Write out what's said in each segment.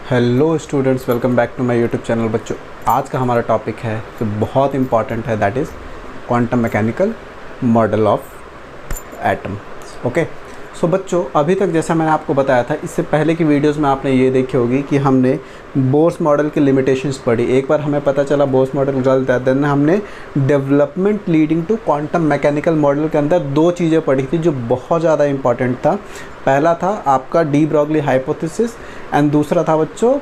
Hello students, welcome back to my YouTube channel. बच्चों, आज का हमारा टॉपिक है जो बहुत इंपॉर्टेंट है, that is quantum mechanical model of atom. Okay, so बच्चों, अभी तक जैसा मैंने आपको बताया था, इससे पहले की वीडियोस में आपने ये देखी होगी कि हमने बोर्स मॉडल की लिमिटेशंस पढ़ी। एक बार हमें पता चला बोर्स मॉडल गलत है, देन हमने development leading to quantum mechanical model के अंदर दो चीज़ें पढ़ी थी जो बहुत ज़्यादा इंपॉर्टेंट था। पहला था आपका डी ब्रॉगली हाइपोथेसिस एंड दूसरा था बच्चों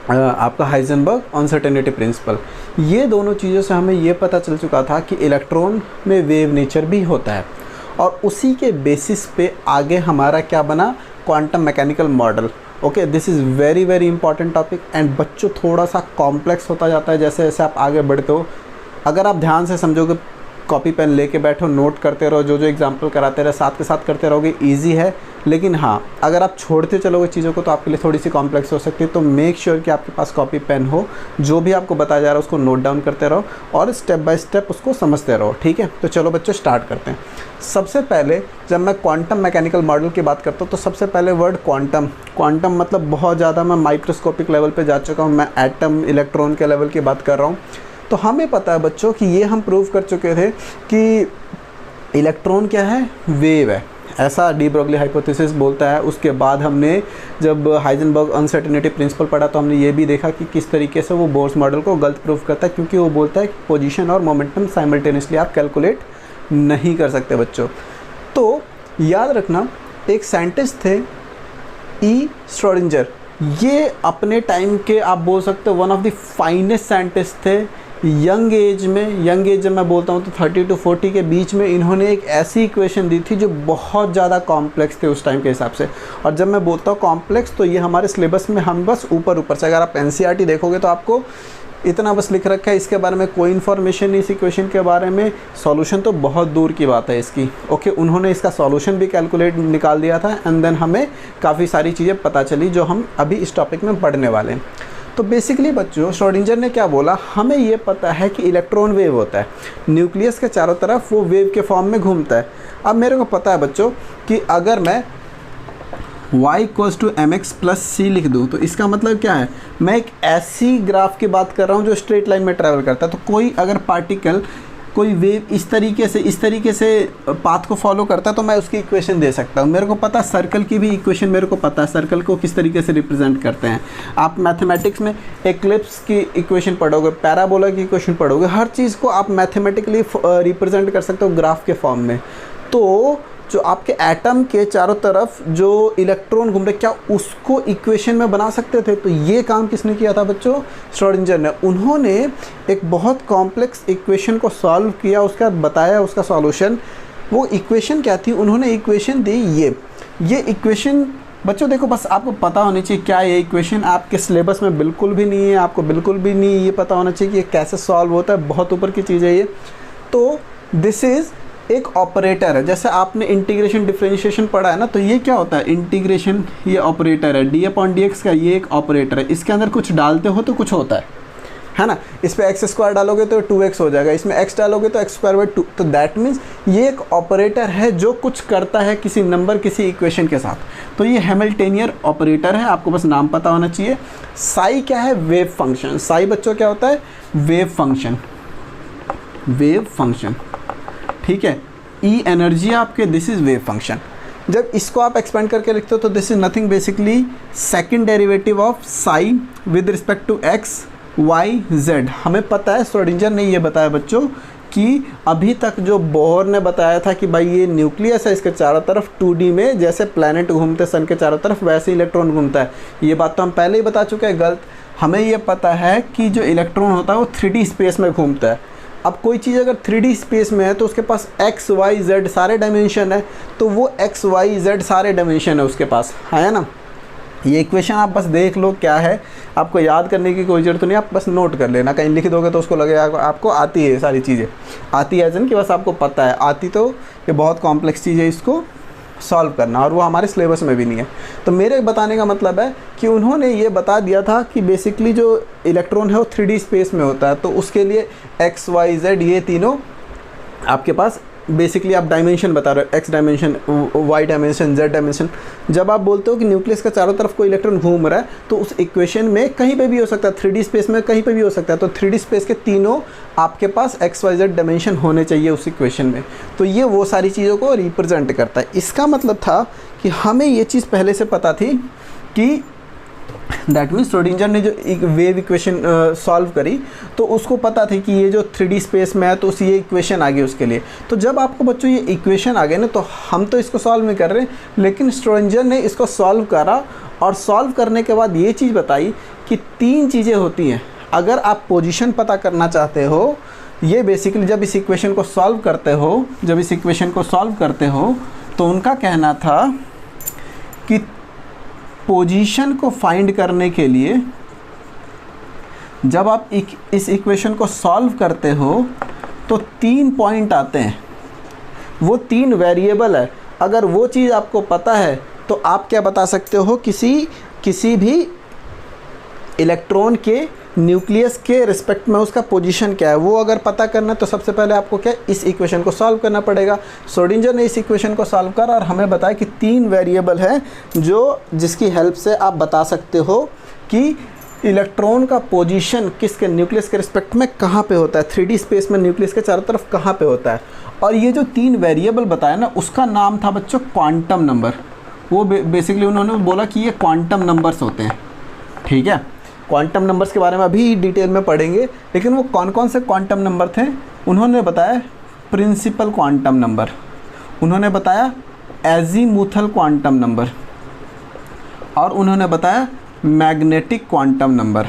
आपका हाइजेनबर्ग अनसर्टेनिटी प्रिंसिपल। ये दोनों चीज़ों से हमें ये पता चल चुका था कि इलेक्ट्रॉन में वेव नेचर भी होता है, और उसी के बेसिस पे आगे हमारा क्या बना, quantum mechanical model. Okay, this is very very important topic and बच्चों थोड़ा सा कॉम्प्लेक्स होता जाता है जैसे जैसे आप आगे बढ़ते हो। अगर आप ध्यान से समझोगे, कॉपी पेन लेके बैठो, नोट करते रहो, जो जो एग्जाम्पल कराते रहे साथ के साथ करते रहोगे, ईजी है। लेकिन हाँ, अगर आप छोड़ते चलोगे चीज़ों को तो आपके लिए थोड़ी सी कॉम्प्लेक्स हो सकती है। तो मेक श्योर कि आपके पास कॉपी पेन हो, जो भी आपको बताया जा रहा है उसको नोट डाउन करते रहो और स्टेप बाय स्टेप उसको समझते रहो। ठीक है, तो चलो बच्चों स्टार्ट करते हैं। सबसे पहले जब मैं क्वांटम मैकेनिकल मॉडल की बात करता हूँ तो सबसे पहले वर्ड क्वांटम मतलब बहुत ज़्यादा मैं माइक्रोस्कोपिक लेवल पे जा चुका हूँ। मैं एटम इलेक्ट्रॉन के लेवल की बात कर रहा हूँ। तो हमें पता है बच्चों कि ये हम प्रूव कर चुके थे कि इलेक्ट्रॉन क्या है, वेव है, ऐसा डी ब्रॉगली हाइपोथेसिस बोलता है। उसके बाद हमने जब हाइजेनबर्ग अनसर्टेनिटी प्रिंसिपल पढ़ा तो हमने ये भी देखा कि किस तरीके से वो बोर्स मॉडल को गलत प्रूव करता है, क्योंकि वो बोलता है कि पोजीशन और मोमेंटम साइमल्टेनियसली आप कैलकुलेट नहीं कर सकते बच्चों। तो याद रखना, एक साइंटिस्ट थे ई श्रोडिंगर। ये अपने टाइम के आप बोल सकते हो one of the finest scientist थे। यंग एज जब मैं बोलता हूँ तो 30 to 40 के बीच में इन्होंने एक ऐसी इक्वेशन दी थी जो बहुत ज़्यादा कॉम्प्लेक्स थे उस टाइम के हिसाब से। और जब मैं बोलता हूँ कॉम्प्लेक्स तो ये हमारे सिलेबस में हम बस ऊपर से, अगर आप एनसीईआरटी देखोगे तो आपको इतना बस लिख रखा है, इसके बारे में कोई इन्फॉर्मेशन नहीं, इस इक्वेशन के बारे में। सॉल्यूशन तो बहुत दूर की बात है इसकी। ओके, उन्होंने इसका सॉल्यूशन भी कैलकुलेट निकाल दिया था एंड देन हमें काफ़ी सारी चीज़ें पता चली जो हम अभी इस टॉपिक में पढ़ने वाले हैं। तो बेसिकली बच्चों, श्रोडिंगर ने क्या बोला, हमें ये पता है कि इलेक्ट्रॉन वेव होता है, न्यूक्लियस के चारों तरफ वो वेव के फॉर्म में घूमता है। अब मेरे को पता है बच्चों कि अगर मैं y = mx+c लिख दूँ तो इसका मतलब क्या है, मैं एक ऐसी ग्राफ की बात कर रहा हूँ जो स्ट्रेट लाइन में ट्रैवल करता है। तो कोई अगर पार्टिकल, कोई वेव इस तरीके से पाथ को फॉलो करता है तो मैं उसकी इक्वेशन दे सकता हूँ। मेरे को पता है सर्कल की भी इक्वेशन, मेरे को पता है सर्कल को किस तरीके से रिप्रेजेंट करते हैं। आप मैथमेटिक्स में एक्लिप्स की इक्वेशन पढ़ोगे, पैराबोला की इक्वेशन पढ़ोगे, हर चीज़ को आप मैथमेटिकली रिप्रेजेंट कर सकते हो ग्राफ के फॉर्म में। तो जो आपके एटम के चारों तरफ जो इलेक्ट्रॉन घूम रहे, क्या उसको इक्वेशन में बना सकते थे? तो ये काम किसने किया था बच्चों? श्रोडिंगर ने। उन्होंने एक बहुत कॉम्प्लेक्स इक्वेशन को सॉल्व किया, उसका बताया उसका सॉल्यूशन। वो इक्वेशन क्या थी? उन्होंने इक्वेशन दी ये इक्वेशन बच्चों देखो, बस आपको पता होनी चाहिए क्या ये इक्वेशन आपके सिलेबस में बिल्कुल भी नहीं है, आपको बिल्कुल भी नहीं ये पता होना चाहिए कि ये कैसे सॉल्व होता है, बहुत ऊपर की चीज़ है ये। तो दिस इज़ एक ऑपरेटर है, जैसे आपने इंटीग्रेशन डिफरेंशिएशन पढ़ा है ना, तो ये क्या होता है, इंटीग्रेशन ये ऑपरेटर है, d/dx का ये एक ऑपरेटर है। इसके अंदर कुछ डालते हो तो कुछ होता है ना। इस पे x² डालोगे तो 2x हो जाएगा, इसमें x डालोगे तो x²/2। तो दैट मीन्स ये एक ऑपरेटर है जो कुछ करता है किसी नंबर, किसी इक्वेशन के साथ। तो ये हैमिल्टेनियन ऑपरेटर है, आपको बस नाम पता होना चाहिए। साई क्या है? Wave function. साई बच्चों क्या होता है? Wave function. ठीक है, ई एनर्जी आपके, दिस इज़ वेव फंक्शन। जब इसको आप एक्सपेंड करके लिखते हो तो this is nothing basically second derivative of psi with respect to X Y Z. हमें पता है, श्रोडिंगर ने ये बताया बच्चों कि अभी तक जो बोहर ने बताया था कि भाई ये न्यूक्लियस है, इसके चारों तरफ 2D में जैसे प्लैनेट घूमते सन के चारों तरफ वैसे इलेक्ट्रॉन घूमता है। ये बात तो हम पहले ही बता चुके हैं, गलत। हमें ये पता है कि जो इलेक्ट्रॉन होता है वो 3D स्पेस में घूमता है। अब कोई चीज़ अगर 3D स्पेस में है तो उसके पास x, y, z सारे डायमेंशन है, तो वो x, y, z सारे डायमेंशन है उसके पास, है ना। ये इक्वेशन आप बस देख लो क्या है, आपको याद करने की कोई ज़रूरत नहीं, आप बस नोट कर लेना। कहीं लिख दोगे तो उसको लगेगा आपको आती है सारी चीज़ें, आती है जन कि बस आपको पता है आती। तो ये बहुत कॉम्प्लेक्स चीज़ है, इसको सॉल्व करना, और वो हमारे सिलेबस में भी नहीं है। तो मेरे बताने का मतलब है कि उन्होंने ये बता दिया था कि बेसिकली जो इलेक्ट्रॉन है वो 3D स्पेस में होता है, तो उसके लिए x, y, z ये तीनों आपके पास बेसिकली आप डायमेंशन बता रहे हो, X dimension, Y dimension, Z dimension, जब आप बोलते हो कि न्यूक्लियस के चारों तरफ कोई इलेक्ट्रॉन घूम रहा है तो उस इक्वेशन में कहीं पे भी हो सकता है, 3D स्पेस में कहीं पे भी हो सकता है, तो 3D स्पेस के तीनों आपके पास एक्स वाई जेड डायमेंशन होने चाहिए उस इक्वेशन में। तो ये वो सारी चीज़ों को रिप्रेजेंट करता है। इसका मतलब था कि हमें ये चीज़ पहले से पता थी कि दैट मीन्स श्रोडिंगर ने जो एक वेव इक्वेशन सॉल्व करी तो उसको पता थी कि ये जो 3D स्पेस में है तो ये इक्वेशन आ गई उसके लिए। तो जब आपको बच्चों ये इक्वेशन आ गए ना, तो हम तो इसको सॉल्व नहीं कर रहे, लेकिन श्रोडिंगर ने इसको सॉल्व करा और सॉल्व करने के बाद ये चीज़ बताई कि 3 चीज़ें होती हैं अगर आप पोजीशन पता करना चाहते हो। ये बेसिकली जब इस इक्वेशन को सॉल्व करते हो तो उनका कहना था कि पोजीशन को फाइंड करने के लिए जब आप इस इक्वेशन को सॉल्व करते हो तो 3 पॉइंट आते हैं, वो 3 वेरिएबल है। अगर वो चीज़ आपको पता है तो आप क्या बता सकते हो, किसी भी इलेक्ट्रॉन के न्यूक्लियस के रिस्पेक्ट में उसका पोजीशन क्या है वो अगर पता करना तो सबसे पहले आपको क्या इस इक्वेशन को सॉल्व करना पड़ेगा। श्रोडिंगर ने इस इक्वेशन को सॉल्व करा और हमें बताया कि 3 वेरिएबल है जिसकी हेल्प से आप बता सकते हो कि इलेक्ट्रॉन का पोजीशन किसके न्यूक्लियस के रिस्पेक्ट में कहाँ पे होता है, 3D स्पेस में न्यूक्लियस के चारों तरफ कहाँ पे होता है। और ये जो 3 वेरिएबल बताया ना, उसका नाम था बच्चों क्वांटम नंबर। वो बेसिकली उन्होंने बोला कि ये क्वांटम नंबर्स होते हैं। ठीक है, क्वांटम नंबर्स के बारे में अभी डिटेल में पढ़ेंगे, लेकिन वो कौन कौन से क्वांटम नंबर थे उन्होंने बताया। प्रिंसिपल क्वांटम नंबर, उन्होंने बताया एजीमुथल क्वांटम नंबर, और उन्होंने बताया magnetic quantum number.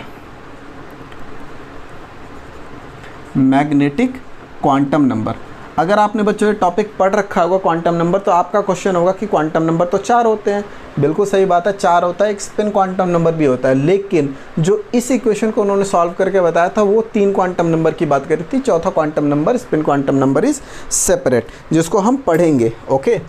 Magnetic quantum number, अगर आपने बच्चों ये टॉपिक पढ़ रखा होगा क्वांटम नंबर, तो आपका क्वेश्चन होगा कि क्वांटम नंबर तो 4 होते हैं। बिल्कुल सही बात है, 4 होता है, एक स्पिन क्वांटम नंबर भी होता है, लेकिन जो इस इक्वेशन को उन्होंने सॉल्व करके बताया था वो 3 क्वांटम नंबर की बात करी थी। चौथा quantum number, spin quantum number is separate, जिसको हम पढ़ेंगे। ओके,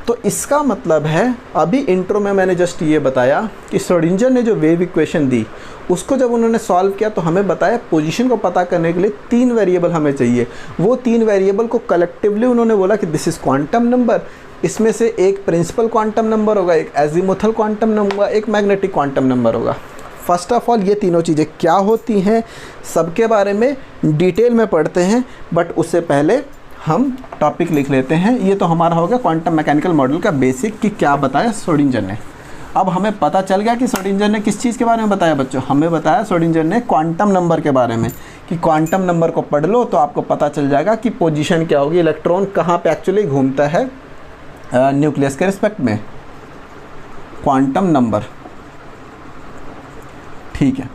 तो इसका मतलब है अभी इंट्रो में मैंने जस्ट ये बताया कि श्रोडिंगर ने जो वेव इक्वेशन दी उसको जब उन्होंने सॉल्व किया तो हमें बताया पोजीशन को पता करने के लिए 3 वेरिएबल हमें चाहिए। वो 3 वेरिएबल को कलेक्टिवली उन्होंने बोला कि दिस इज़ क्वांटम नंबर। इसमें से एक प्रिंसिपल क्वांटम नंबर होगा, एक एजीमुथल क्वांटम नंबर होगा, एक मैग्नेटिक क्वांटम नंबर होगा। फर्स्ट ऑफ ऑल ये तीनों चीज़ें क्या होती हैं सबके बारे में डिटेल में पढ़ते हैं, बट उससे पहले हम टॉपिक लिख लेते हैं। ये तो हमारा हो गया क्वांटम मैकेनिकल मॉडल का बेसिक कि क्या बताया श्रोडिंगर ने। अब हमें पता चल गया कि श्रोडिंगर ने किस चीज़ के बारे में बताया बच्चों। हमें बताया श्रोडिंगर ने क्वांटम नंबर के बारे में कि क्वांटम नंबर को पढ़ लो तो आपको पता चल जाएगा कि पोजीशन क्या होगी, इलेक्ट्रॉन कहाँ पे एक्चुअली घूमता है न्यूक्लियस के रिस्पेक्ट में। क्वांटम नंबर, ठीक है।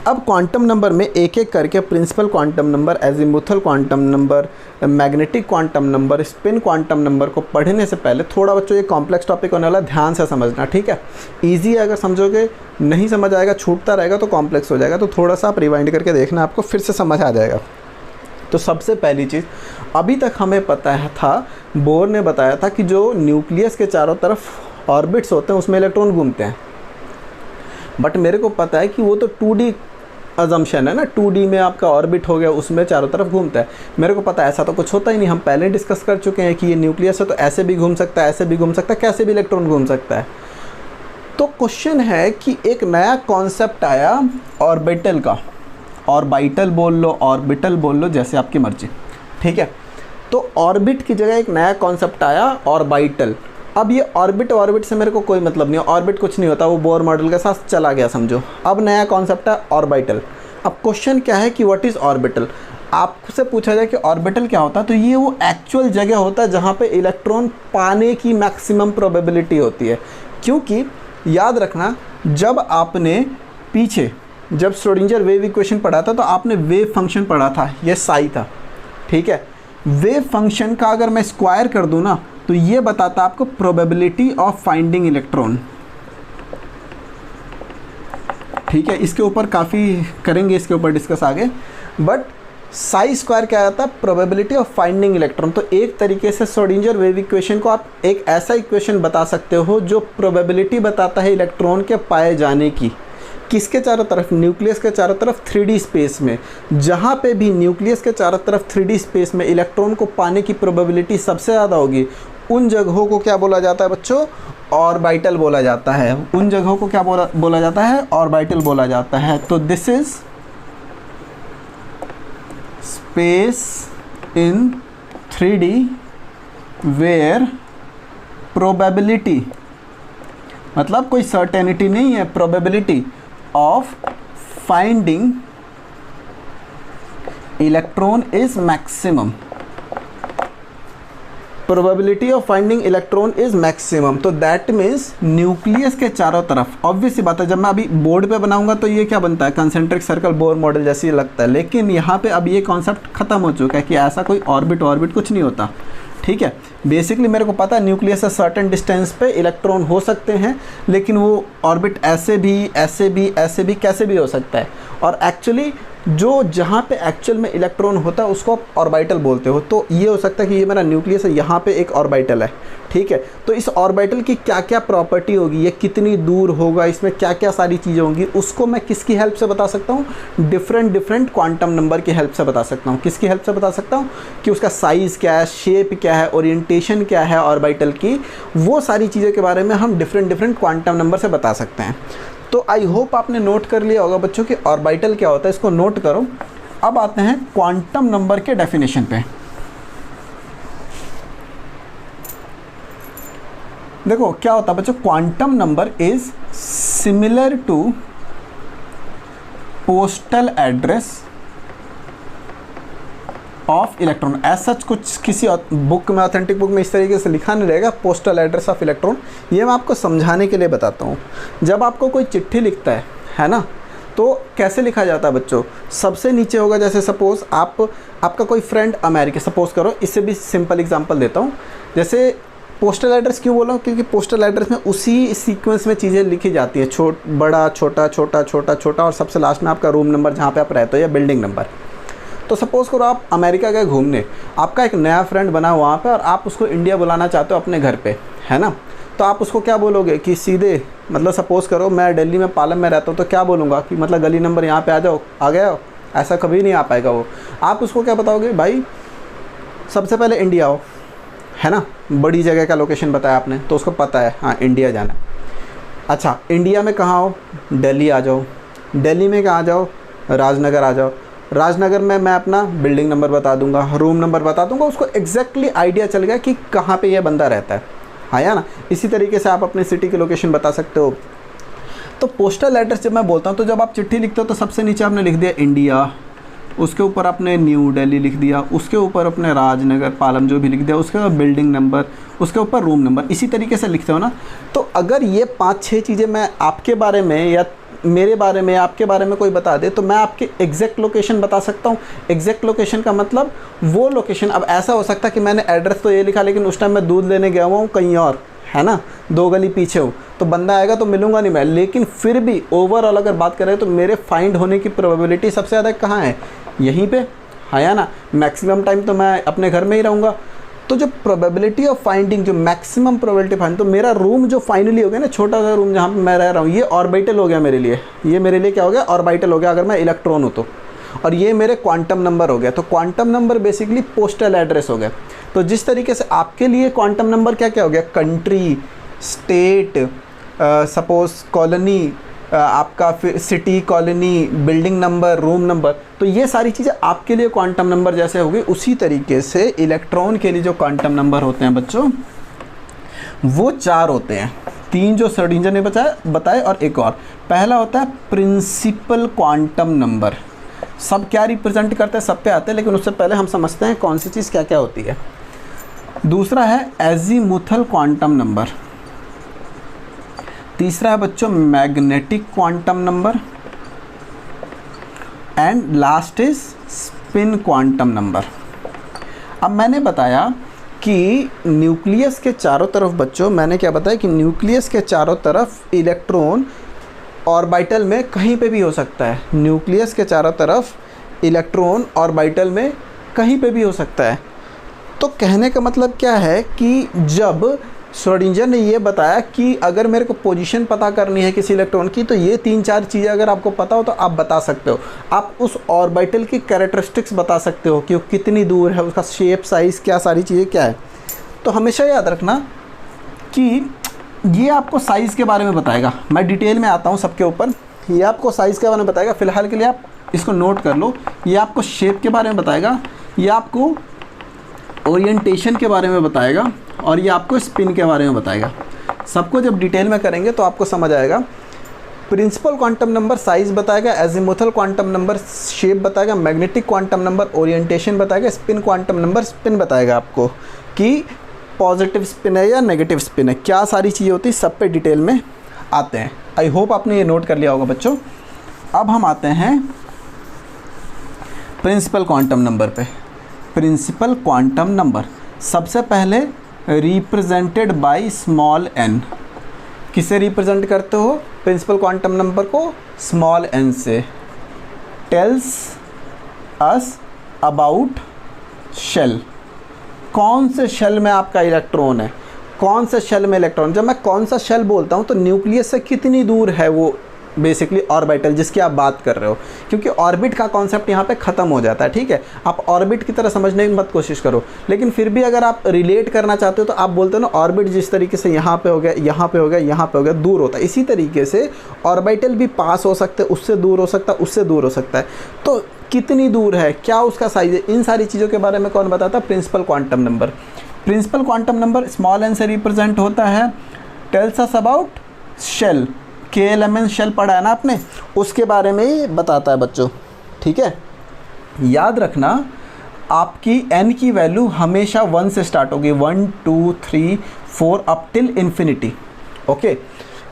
अब क्वांटम नंबर में एक एक करके principal quantum number, azimuthal quantum number, magnetic quantum number, spin quantum number को पढ़ने से पहले थोड़ा बच्चों ये कॉम्प्लेक्स टॉपिक होने वाला, ध्यान से समझना, ठीक है। इजी है अगर समझोगे, नहीं समझ आएगा, छूटता रहेगा तो कॉम्प्लेक्स हो जाएगा, तो थोड़ा सा आप रिवाइंड करके देखना, आपको फिर से समझ आ जाएगा। तो सबसे पहली चीज़, अभी तक हमें पता था, बोर ने बताया था कि जो न्यूक्लियस के चारों तरफ ऑर्बिट्स होते हैं उसमें इलेक्ट्रॉन घूमते हैं, बट मेरे को पता है कि वो तो 2D अजम्पशन है ना, 2D में आपका ऑर्बिट हो गया, उसमें चारों तरफ घूमता है। मेरे को पता है ऐसा तो कुछ होता ही नहीं, हम पहले डिस्कस कर चुके हैं कि ये न्यूक्लियस है तो ऐसे भी घूम सकता है, ऐसे भी घूम सकता है, कैसे भी इलेक्ट्रॉन घूम सकता है। तो क्वेश्चन है कि एक नया कॉन्सेप्ट आया ऑर्बिटल का, ऑर्बिटल बोल लो, ऑर्बिटल बोल लो, जैसे आपकी मर्जी, ठीक है। तो ऑर्बिट की जगह एक नया कॉन्सेप्ट आया ऑर्बिटल। अब ये ऑर्बिट से मेरे को कोई मतलब नहीं है, ऑर्बिट कुछ नहीं होता, वो बोर मॉडल के साथ चला गया समझो। अब नया कॉन्सेप्ट है ऑर्बिटल। अब क्वेश्चन क्या है कि व्हाट इज़ ऑर्बिटल। आपसे पूछा जाए कि ऑर्बिटल क्या होता है, तो ये वो एक्चुअल जगह होता है जहाँ पे इलेक्ट्रॉन पाने की मैक्सिमम प्रोबेबिलिटी होती है। क्योंकि याद रखना, जब आपने पीछे जब श्रोडिंगर वेव इक्वेशन पढ़ा था तो आपने वेव फंक्शन पढ़ा था, ये साई था, ठीक है। वेव फंक्शन का अगर मैं स्क्वायर कर दूँ ना तो ये बताता आपको प्रोबेबिलिटी ऑफ फाइंडिंग इलेक्ट्रॉन, ठीक है। इसके ऊपर काफ़ी करेंगे, इसके ऊपर डिस्कस आगे, बट साई स्क्वायर क्या आता है, प्रोबेबिलिटी ऑफ फाइंडिंग इलेक्ट्रॉन। तो एक तरीके से श्रोडिंगर वेव इक्वेशन को आप एक ऐसा इक्वेशन बता सकते हो जो प्रोबेबिलिटी बताता है इलेक्ट्रॉन के पाए जाने की, किसके चारों तरफ? न्यूक्लियस के चारों तरफ 3D स्पेस में। जहाँ पे भी न्यूक्लियस के चारों तरफ 3D स्पेस में इलेक्ट्रॉन को पाने की प्रोबेबिलिटी सबसे ज़्यादा होगी, उन जगहों को क्या बोला जाता है बच्चों? ऑर्बिटल बोला जाता है। उन जगहों को क्या बोला जाता है? ऑर्बिटल बोला जाता है। तो this is space in 3D where probability, मतलब कोई सर्टेनिटी नहीं है, probability of finding electron is maximum. Probability of finding electron is maximum. तो दैट मीन्स न्यूक्लियस के चारों तरफ, ऑब्वियस सी बात है, जब मैं अभी बोर्ड पे बनाऊंगा तो ये क्या बनता है? कंसेंट्रिक सर्कल बोर मॉडल जैसी लगता है, लेकिन यहाँ पे अब ये कॉन्सेप्ट खत्म हो चुका है कि ऐसा कोई ऑर्बिट कुछ नहीं होता। ठीक है, बेसिकली मेरे को पता है न्यूक्लियस से सर्टेन डिस्टेंस पे इलेक्ट्रॉन हो सकते हैं, लेकिन वो ऑर्बिट ऐसे भी कैसे भी हो सकता है। और एक्चुअली जो जहाँ पे एक्चुअल में इलेक्ट्रॉन होता है उसको आप ऑर्बिटल बोलते हो। तो ये हो सकता है कि ये मेरा न्यूक्लियस है, यहाँ पे एक ऑर्बिटल है। ठीक है, तो इस ऑर्बिटल की क्या क्या प्रॉपर्टी होगी, ये कितनी दूर होगा, इसमें क्या क्या सारी चीज़ें होंगी, उसको मैं किसकी हेल्प से बता सकता हूँ? डिफरेंट क्वांटम नंबर की हेल्प से बता सकता हूँ। किसकी हेल्प से बता सकता हूँ? कि उसका साइज़ क्या है, शेप क्या है, ओरिएंटेशन क्या है ऑर्बिटल की, वो सारी चीज़ों के बारे में हम डिफरेंट क्वांटम नंबर से बता सकते हैं। तो आई होप आपने नोट कर लिया होगा बच्चों कि ऑर्बिटल क्या होता है, इसको नोट करो। अब आते हैं क्वांटम नंबर के डेफिनेशन पे। देखो क्या होता है बच्चों, quantum number is similar to postal address of electron. As such कुछ किसी बुक में, ऑथेंटिक बुक में इस तरीके से लिखा नहीं रहेगा पोस्टल एड्रेस ऑफ इलेक्ट्रॉन। ये मैं आपको समझाने के लिए बताता हूँ। जब आपको कोई चिट्ठी लिखता है ना, तो कैसे लिखा जाता है बच्चों? सबसे नीचे होगा, जैसे सपोज़ आपका कोई फ्रेंड अमेरिका, सपोज़ करो, इससे भी सिंपल एग्जांपल देता हूँ। जैसे पोस्टल एड्रेस क्यों बोला हूँ? क्योंकि पोस्टल एड्रेस में उसी सीक्वेंस में चीज़ें लिखी जाती हैं, बड़ा छोटा छोटा छोटा छोटा, और सबसे लास्ट में आपका रूम नंबर जहाँ पे आप रहते हो या बिल्डिंग नंबर। तो सपोज़ करो आप अमेरिका गए घूमने, आपका एक नया फ्रेंड बना वहाँ पे और आप उसको इंडिया बुलाना चाहते हो अपने घर पे, है ना? तो आप उसको क्या बोलोगे कि सीधे, मतलब सपोज़ करो मैं दिल्ली में पालम में रहता हूँ, तो क्या बोलूँगा कि मतलब गली नंबर यहाँ पे आ जाओ, आ गया हो? ऐसा कभी नहीं आ पाएगा वो। आप उसको क्या बताओगे? भाई सबसे पहले इंडिया आओ, है ना? बड़ी जगह का लोकेशन बताया आपने, तो उसको पता है हाँ इंडिया जाना है। अच्छा, इंडिया में कहाँ हो? दिल्ली आ जाओ। दिल्ली में कहाँ आ जाओ? राजनगर आ जाओ। राजनगर में मैं अपना बिल्डिंग नंबर बता दूंगा, रूम नंबर बता दूंगा, उसको एग्जैक्टली आइडिया चल गया कि कहाँ पे ये बंदा रहता है, हाँ या ना? इसी तरीके से आप अपने सिटी की लोकेशन बता सकते हो। तो पोस्टल एड्रेस जब मैं बोलता हूँ, तो जब आप चिट्ठी लिखते हो तो सबसे नीचे आपने लिख दिया इंडिया, उसके ऊपर आपने न्यू दिल्ली लिख दिया, उसके ऊपर अपने राजनगर पालम जो भी लिख दिया, उसके बाद बिल्डिंग नंबर, उसके ऊपर रूम नंबर, इसी तरीके से लिखते हो ना। तो अगर ये 5-6 चीज़ें मैं आपके बारे में या मेरे बारे में, आपके बारे में कोई बता दे, तो मैं आपके एग्जैक्ट लोकेशन बता सकता हूँ। एग्जैक्ट लोकेशन का मतलब वो लोकेशन, अब ऐसा हो सकता है कि मैंने एड्रेस तो ये लिखा, लेकिन उस टाइम मैं दूध लेने गया हुआ हूँ कहीं और, है ना, 2 गली पीछे हूँ, तो बंदा आएगा तो मिलूंगा नहीं मैं। लेकिन फिर भी ओवरऑल अगर बात करें तो मेरे फाइंड होने की प्रोबेबिलिटी सबसे ज़्यादा कहाँ है? यहीं पे, है या ना? मैक्सिमम टाइम तो मैं अपने घर में ही रहूँगा। तो जो प्रोबेबिलिटी ऑफ फाइंडिंग, जो मैक्सिमम प्रोबेबिलिटी फाइंड, तो मेरा रूम जो फाइनली हो गया ना, छोटा सा रूम जहाँ पे मैं रह रहा हूँ, ये ऑर्बिटल हो गया मेरे लिए। ये मेरे लिए क्या हो गया? ऑर्बिटल हो गया, अगर मैं इलेक्ट्रॉन हूँ तो। और ये मेरे क्वांटम नंबर हो गया। तो quantum number basically postal address हो गया। तो जिस तरीके से आपके लिए क्वांटम नंबर क्या क्या हो गया? कंट्री, स्टेट, सपोज कॉलोनी, आपका फिर city, colony, building number, room number, तो ये सारी चीज़ें आपके लिए क्वांटम नंबर जैसे हो गई। उसी तरीके से इलेक्ट्रॉन के लिए जो क्वांटम नंबर होते हैं बच्चों, वो 4 होते हैं। 3 जो सर्डिंजर ने बताए और एक और। पहला होता है प्रिंसिपल क्वांटम नंबर। सब क्या रिप्रेजेंट करते हैं, सब पे आते हैं, लेकिन उससे पहले हम समझते हैं कौन सी चीज़ क्या क्या होती है। दूसरा है एजीमुथल क्वांटम नंबर। तीसरा है बच्चों magnetic quantum number. And last is spin quantum number. अब मैंने बताया कि न्यूक्लियस के चारों तरफ बच्चों, मैंने क्या बताया कि न्यूक्लियस के चारों तरफ इलेक्ट्रॉन ऑर्बिटल में कहीं पे भी हो सकता है। न्यूक्लियस के चारों तरफ इलेक्ट्रॉन ऑर्बिटल में कहीं पे भी हो सकता है। तो कहने का मतलब क्या है कि जब श्रोडिंगर ने ये बताया कि अगर मेरे को पोजीशन पता करनी है किसी इलेक्ट्रॉन की तो ये 3-4 चीज़ें अगर आपको पता हो तो आप बता सकते हो। आप उस ऑर्बिटल की कैरेक्टरिस्टिक्स बता सकते हो कि वो कितनी दूर है, उसका शेप, साइज़, क्या सारी चीज़ें क्या है। तो हमेशा याद रखना कि ये आपको साइज़ के बारे में बताएगा। मैं डिटेल में आता हूँ सबके ऊपर। ये आपको साइज़ के बारे में बताएगा, फ़िलहाल के लिए आप इसको नोट कर लो। ये आपको शेप के बारे में बताएगा, ये आपको ओरिएंटेशन के बारे में बताएगा और ये आपको स्पिन के बारे में बताएगा। सबको जब डिटेल में करेंगे तो आपको समझ आएगा। प्रिंसिपल क्वांटम नंबर साइज़ बताएगा, एजीमुथल क्वांटम नंबर शेप बताएगा, मैग्नेटिक क्वांटम नंबर ओरिएंटेशन बताएगा, स्पिन क्वांटम नंबर स्पिन बताएगा आपको कि पॉजिटिव स्पिन है या नेगेटिव स्पिन है, क्या सारी चीज़ें होती है, सब पे डिटेल में आते हैं। आई होप आपने ये नोट कर लिया होगा बच्चों। अब हम आते हैं प्रिंसिपल क्वांटम नंबर पे। प्रिंसिपल क्वांटम नंबर सबसे पहले रिप्रेजेंटेड बाय स्मॉल n। किसे रिप्रेजेंट करते हो? प्रिंसिपल क्वांटम नंबर को स्मॉल n से। Tells us about shell. कौन से शेल में आपका इलेक्ट्रॉन है, कौन से शेल में इलेक्ट्रॉन। जब मैं कौन सा शेल बोलता हूँ तो न्यूक्लियस से कितनी दूर है वो बेसिकली ऑर्बिटल जिसकी आप बात कर रहे हो, क्योंकि ऑर्बिट का कॉन्सेप्ट यहाँ पे ख़त्म हो जाता है। ठीक है, आप ऑर्बिट की तरह समझने की मत कोशिश करो, लेकिन फिर भी अगर आप रिलेट करना चाहते हो तो आप बोलते हो ना ऑर्बिट जिस तरीके से यहाँ पे हो गया, यहाँ पे हो गया, यहाँ पे हो गया, दूर होता है, इसी तरीके से ऑर्बिटल भी पास हो सकते हैं, उससे दूर हो सकता है, उससे दूर हो सकता है। तो कितनी दूर है, क्या उसका साइज है, इन सारी चीज़ों के बारे में कौन बताता है? Principal quantum number. Principal quantum number small n से रिप्रेजेंट होता है। Tells us about shell, KLMN shell पढ़ा है ना आपने, उसके बारे में ही बताता है बच्चों। ठीक है, याद रखना आपकी n की वैल्यू हमेशा 1 से स्टार्ट होगी, 1 2 3 4 अप टिल इन्फिनिटी। ओके,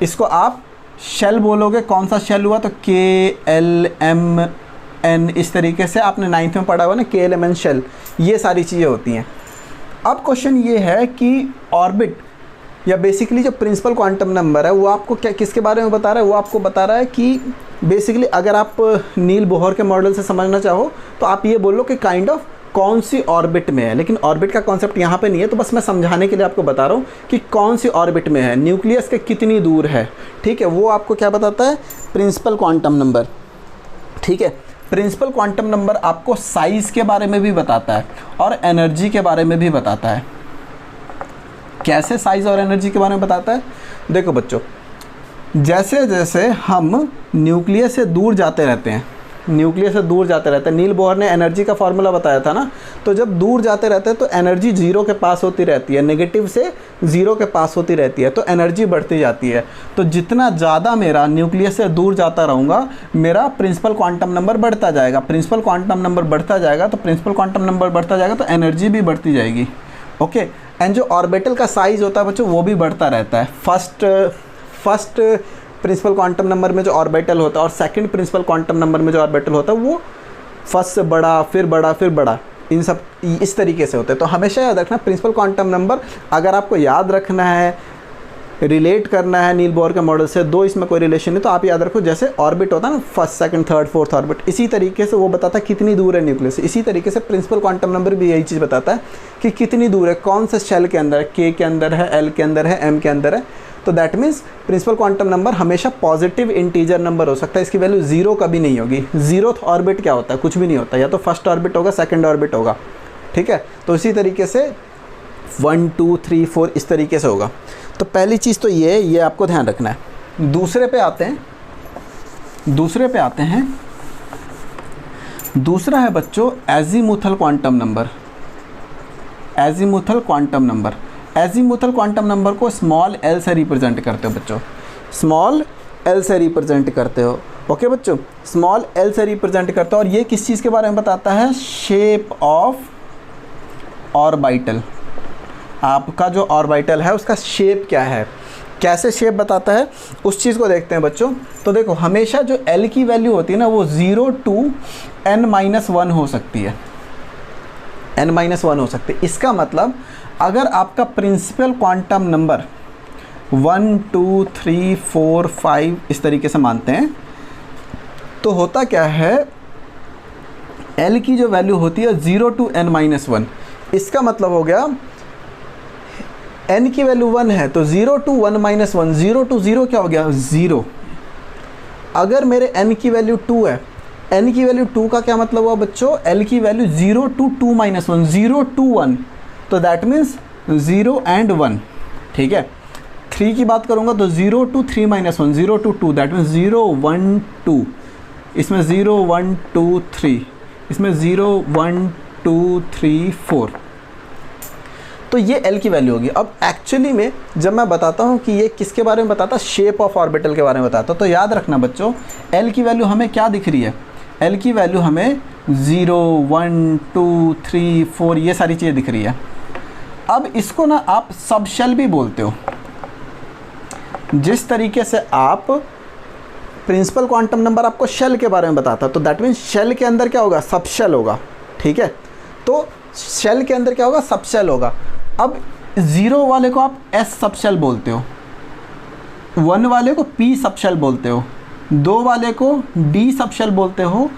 इसको आप शेल बोलोगे, कौन सा शेल हुआ तो KLMN, इस तरीके से आपने 9th में पढ़ा हुआ ना KLMN शेल, ये सारी चीज़ें होती हैं। अब क्वेश्चन ये है कि ऑर्बिट या बेसिकली जो प्रिंसिपल क्वांटम नंबर है वो आपको क्या किसके बारे में बता रहा है? वो आपको बता रहा है कि बेसिकली अगर आप नील बोहर के मॉडल से समझना चाहो तो आप ये बोलो कि काइंड ऑफ कौन सी ऑर्बिट में है, लेकिन ऑर्बिट का कॉन्सेप्ट यहाँ पे नहीं है, तो बस मैं समझाने के लिए आपको बता रहा हूँ कि कौन सी ऑर्बिट में है, न्यूक्लियस के कितनी दूर है। ठीक है, वो आपको क्या बताता है? Principal quantum number. ठीक है, प्रिंसिपल क्वांटम नंबर आपको साइज़ के बारे में भी बताता है और एनर्जी के बारे में भी बताता है। कैसे साइज़ और एनर्जी के बारे में बताता है? देखो बच्चों, जैसे जैसे हम न्यूक्लियस से दूर जाते रहते हैं, न्यूक्लियस से दूर जाते रहते हैं, नील बोहर ने एनर्जी का फॉर्मूला बताया था ना, तो जब दूर जाते रहते हैं तो एनर्जी 0 के पास होती रहती है, नेगेटिव से 0 के पास होती रहती है, तो एनर्जी बढ़ती जाती है। तो जितना ज़्यादा मेरा न्यूक्लियस से दूर जाता रहूँगा, मेरा प्रिंसिपल क्वांटम नंबर बढ़ता जाएगा। प्रिंसिपल क्वांटम नंबर बढ़ता जाएगा तो प्रिंसिपल क्वांटम नंबर बढ़ता जाएगा तो एनर्जी भी बढ़ती जाएगी। ओके, एंड जो ऑर्बिटल का साइज़ होता है बच्चों वो भी बढ़ता रहता है। फर्स्ट प्रिंसिपल क्वांटम नंबर में जो ऑर्बिटल होता है और सेकंड प्रिंसिपल क्वांटम नंबर में जो ऑर्बिटल होता है वो फर्स्ट से बड़ा, फिर बड़ा, फिर बड़ा, इन सब इस तरीके से होते हैं। तो हमेशा याद रखना प्रिंसिपल क्वांटम नंबर अगर आपको याद रखना है, रिलेट करना है नील बोहर के मॉडल से, दो इसमें कोई रिलेशन नहीं, तो आप याद रखो जैसे ऑर्बिट होता है ना, first, second, third, fourth orbit, इसी तरीके से वो बताता है कितनी दूर है न्यूक्लियस से। इसी तरीके से प्रिंसिपल क्वांटम नंबर भी यही चीज़ बताता है कि कितनी दूर है, कौन से शेल के अंदर है, K के अंदर है, L के अंदर है, M के अंदर है। तो that means principal quantum number हमेशा पॉजिटिव इंटीजर नंबर हो सकता है, इसकी वैल्यू 0 कभी नहीं होगी। 0th ऑर्बिट क्या होता है? कुछ भी नहीं होता, या तो फर्स्ट ऑर्बिट होगा, सेकंड ऑर्बिट होगा। ठीक है, तो इसी तरीके से 1 2 3 4 इस तरीके से होगा। तो पहली चीज़ तो ये आपको ध्यान रखना है। दूसरे पे आते हैं। दूसरा है बच्चों azimuthal quantum number. Azimuthal quantum number को स्मॉल l से रिप्रेजेंट करते हो बच्चों, स्मॉल l से रिप्रेजेंट करते हो। ओके बच्चों, स्मॉल l से रिप्रेजेंट करते हो, और ये किस चीज़ के बारे में बताता है? Shape of orbital. आपका जो ऑर्बिटल है उसका शेप क्या है, कैसे शेप बताता है, उस चीज़ को देखते हैं बच्चों। तो देखो, हमेशा जो L की वैल्यू होती है ना वो 0 to n-1 हो सकती है, n-1 हो सकती है। इसका मतलब अगर आपका प्रिंसिपल क्वांटम नंबर 1 2 3 4 5 इस तरीके से मानते हैं, तो होता क्या है, L की जो वैल्यू होती है 0 to n-1, इसका मतलब हो गया n की वैल्यू 1 है तो 0 to 1 minus 1, 0 to 0 क्या हो गया 0। अगर मेरे n की वैल्यू 2 है, n की वैल्यू 2 का क्या मतलब हुआ बच्चों, l की वैल्यू 0 to 2 minus 1, 0 to 1, तो दैट मीन्स 0 and 1, ठीक है। 3 की बात करूँगा तो 0 to 3 minus 1, 0 to 2, that means 0 1 2, इसमें 0 1 2 3, इसमें 0 1 2 3 4, तो ये L की वैल्यू होगी। अब एक्चुअली में जब मैं बताता हूँ कि ये किसके बारे में बताता, शेप ऑफ ऑर्बिटल के बारे में बताता, तो याद रखना बच्चों L की वैल्यू हमें क्या दिख रही है, L की वैल्यू हमें 0 1 2 3 4 ये सारी चीज़ें दिख रही है। अब इसको ना आप सब शेल भी बोलते हो। जिस तरीके से आप प्रिंसिपल क्वांटम नंबर आपको शेल के बारे में बताता, तो दैट मीन्स शेल के अंदर क्या होगा, सब शेल होगा, ठीक है। तो शेल के अंदर क्या होगा, सब शेल होगा। अब 0 वाले को आप S सब शेल बोलते हो, 1 वाले को P सब शेल बोलते हो, 2 वाले को D सब शेल बोलते हो,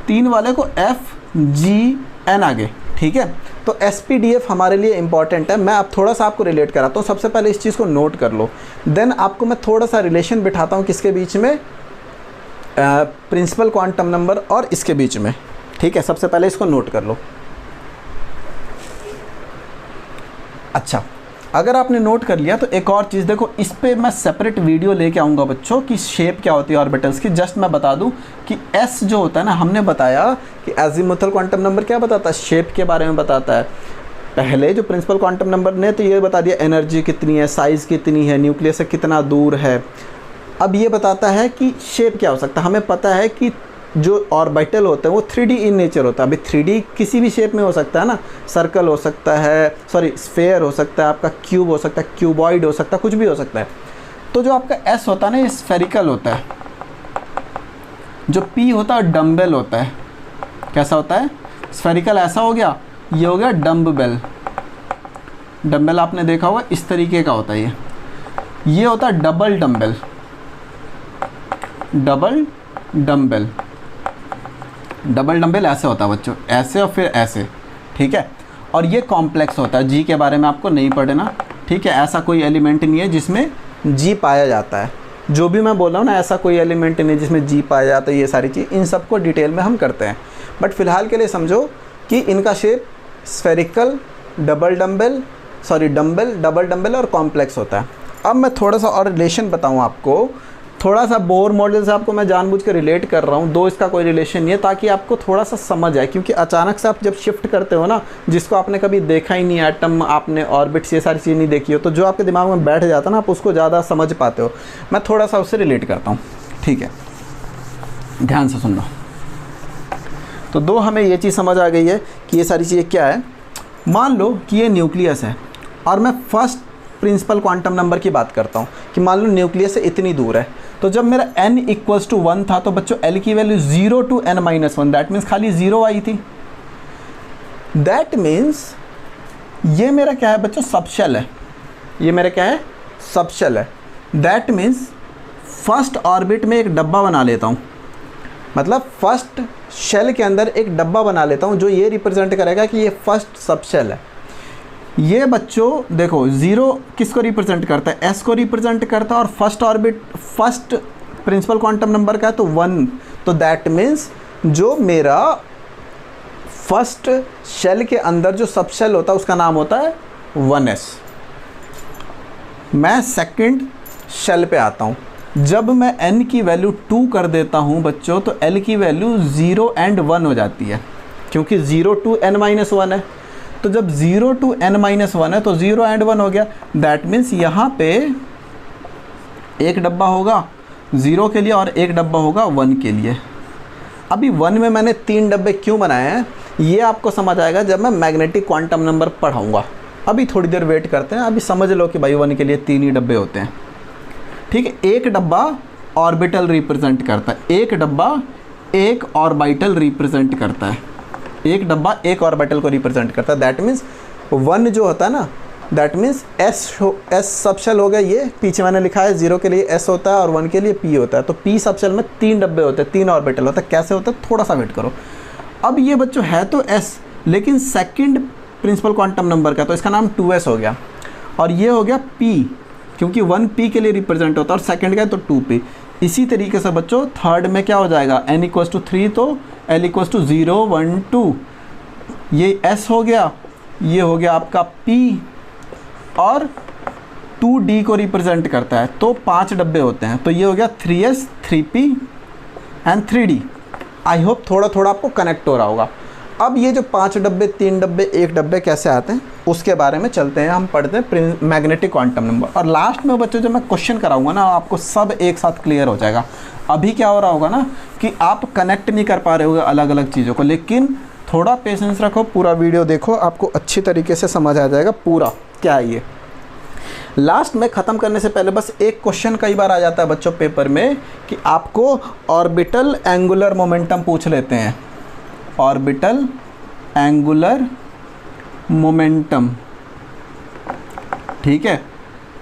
3 वाले को F G N आगे, ठीक है। तो SPDF हमारे लिए इंपॉर्टेंट है। मैं अब थोड़ा सा आपको रिलेट कराता हूँ। सबसे पहले इस चीज़ को नोट कर लो, देन आपको मैं थोड़ा सा रिलेशन बिठाता हूँ किसके बीच में, प्रिंसिपल क्वांटम नंबर और इसके बीच में, ठीक है। सबसे पहले इसको नोट कर लो। अच्छा, अगर आपने नोट कर लिया तो एक और चीज़ देखो, इस पे मैं सेपरेट वीडियो लेके आऊँगा बच्चों कि शेप क्या होती है ऑर्बिटल्स की। जस्ट मैं बता दूँ कि S जो होता है ना, हमने बताया कि एजीमुथल क्वांटम नंबर क्या बताता है, शेप के बारे में बताता है। पहले जो प्रिंसिपल क्वांटम नंबर ने तो ये बता दिया एनर्जी कितनी है, साइज़ कितनी है, न्यूक्लियस से कितना दूर है। अब ये बताता है कि शेप क्या हो सकता है। हमें पता है कि जो ऑर्बिटल होते हैं वो 3D इन नेचर होता है। अभी 3D किसी भी शेप में हो सकता है ना, सर्कल हो सकता है, सॉरी स्फेयर हो सकता है, आपका क्यूब हो सकता है, क्यूबॉइड हो सकता है, कुछ भी हो सकता है। तो जो आपका S होता है ना, ये स्फेरिकल होता है। जो P होता है डम्बेल होता है। कैसा होता है, स्फेरिकल ऐसा हो गया, ये हो गया डम्बेल। डम्बेल आपने देखा होगा इस तरीके का होता है ये होता है double dumbbell, double dumbbell. Double dumbbell ऐसे होता है बच्चों, ऐसे और फिर ऐसे, ठीक है। और ये कॉम्प्लेक्स होता है, जी के बारे में आपको नहीं पढ़ना, ठीक है। ऐसा कोई एलिमेंट नहीं है जिसमें जी पाया जाता है। जो भी मैं बोल रहा हूँ ना, ऐसा कोई एलिमेंट नहीं जिसमें जी पाया जाता है। ये सारी चीज़, इन सबको डिटेल में हम करते हैं, बट फिलहाल के लिए समझो कि इनका shape spherical, double dumbbell, sorry dumbbell, double dumbbell और कॉम्प्लेक्स होता है। अब मैं थोड़ा सा और रिलेशन बताऊँ आपको। थोड़ा सा बोर मॉडल से आपको मैं जानबूझ के रिलेट कर रहा हूँ, दो इसका कोई रिलेशन नहीं है, ताकि आपको थोड़ा सा समझ आए। क्योंकि अचानक से आप जब शिफ्ट करते हो ना, जिसको आपने कभी देखा ही नहीं, एटम, आपने ऑर्बिट्स, ये सारी चीज़ नहीं देखी हो, तो जो आपके दिमाग में बैठ जाता है ना, आप उसको ज़्यादा समझ पाते हो। मैं थोड़ा सा उससे रिलेट करता हूँ, ठीक है, ध्यान से सुनना। तो दो हमें ये चीज़ समझ आ गई है कि ये सारी चीज़ें क्या है। मान लो कि ये न्यूक्लियस है और मैं फर्स्ट प्रिंसिपल क्वांटम नंबर की बात करता हूँ कि मान लो न्यूक्लियस से इतनी दूर है। तो जब मेरा n इक्वल्स टू 1 था तो बच्चों L की value 0 to n-1, that means खाली 0 आई थी। दैट मीन्स ये मेरा क्या है बच्चों, सबशेल है। ये मेरा क्या है, सबशेल है। दैट मीन्स फर्स्ट ऑर्बिट में एक डब्बा बना लेता हूँ, मतलब फर्स्ट शेल के अंदर एक डब्बा बना लेता हूँ जो ये रिप्रेजेंट करेगा कि ये फर्स्ट सबशेल है। ये बच्चों देखो, 0 किसको रिप्रेजेंट करता है, S को रिप्रेजेंट करता है, और first orbit, first principle quantum number का है तो 1। तो दैट मीन्स जो मेरा फर्स्ट शेल के अंदर जो सबशेल होता है उसका नाम होता है 1s। मैं सेकंड शेल पे आता हूँ। जब मैं n की वैल्यू 2 कर देता हूँ बच्चों, तो L की वैल्यू 0 and 1 हो जाती है, क्योंकि 0 to n-1 है। तो जब 0 to n-1 है तो 0 and 1 हो गया। दैट मीन्स यहाँ पे एक डब्बा होगा 0 के लिए और एक डब्बा होगा 1 के लिए। अभी 1 में मैंने 3 डब्बे क्यों बनाए हैं ये आपको समझ आएगा जब मैं मैग्नेटिक क्वांटम नंबर पढ़ाऊँगा। अभी थोड़ी देर वेट करते हैं, अभी समझ लो कि भाई 1 के लिए 3 ही डब्बे होते हैं, ठीक है। एक डब्बा ऑर्बिटल रिप्रेजेंट करता है, एक डब्बा एक ऑर्बिटल रिप्रेजेंट करता है, एक डब्बा एक ऑर्बिटल को रिप्रेजेंट करता है। दैट मीन्स 1 जो होता है ना, दैट मीन्स S सबशेल हो गया। ये पीछे मैंने लिखा है 0 के लिए S होता है और 1 के लिए P होता है। तो P सबशेल में 3 डब्बे होते हैं, 3 ऑर्बिटल होता है। कैसे होता है थोड़ा सा वेट करो। अब ये बच्चों है तो S, लेकिन सेकंड प्रिंसिपल क्वांटम नंबर का, तो इसका नाम 2s हो गया। और ये हो गया P, क्योंकि 1P के लिए रिप्रेजेंट होता है और सेकंड का है तो 2P। इसी तरीके से बच्चों थर्ड में क्या हो जाएगा, n=3 तो l=0 1 2, ये S हो गया, ये हो गया आपका P और 2D को रिप्रेजेंट करता है, तो 5 डब्बे होते हैं, तो ये हो गया 3S 3P and 3D। I hope थोड़ा थोड़ा आपको कनेक्ट हो रहा होगा। अब ये जो 5 डब्बे, 3 डब्बे, 1 डब्बे कैसे आते हैं उसके बारे में चलते हैं, हम पढ़ते हैं मैग्नेटिक क्वांटम नंबर। और लास्ट में बच्चों जब मैं क्वेश्चन कराऊंगा ना, आपको सब एक साथ क्लियर हो जाएगा। अभी क्या हो रहा होगा ना कि आप कनेक्ट नहीं कर पा रहे होगे अलग अलग चीज़ों को, लेकिन थोड़ा पेशेंस रखो, पूरा वीडियो देखो, आपको अच्छी तरीके से समझ आ जाएगा पूरा क्या है ये। लास्ट में ख़त्म करने से पहले बस एक क्वेश्चन कई बार आ जाता है बच्चों पेपर में कि आपको ऑर्बिटल एंगुलर मोमेंटम पूछ लेते हैं, ऑर्बिटल एंगुलर मोमेंटम, ठीक है।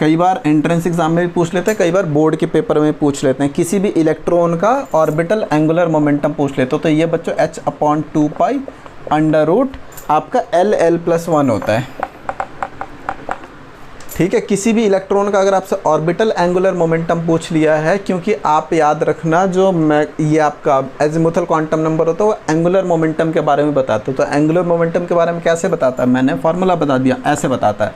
कई बार एंट्रेंस एग्जाम में भी पूछ लेते हैं, कई बार बोर्ड के पेपर में पूछ लेते हैं, किसी भी इलेक्ट्रॉन का ऑर्बिटल एंगुलर मोमेंटम पूछ लेते हो तो ये बच्चों h/2π अंडर रूट आपका l+1 होता है, ठीक है। किसी भी इलेक्ट्रॉन का अगर आपसे ऑर्बिटल एंगुलर मोमेंटम पूछ लिया है, क्योंकि आप याद रखना जो ये आपका एजीमुथल क्वांटम नंबर होता है वो एंगुलर मोमेंटम के बारे में बताता है। तो एंगुलर मोमेंटम के बारे में कैसे बताता है, मैंने फार्मूला बता दिया, ऐसे बताता है।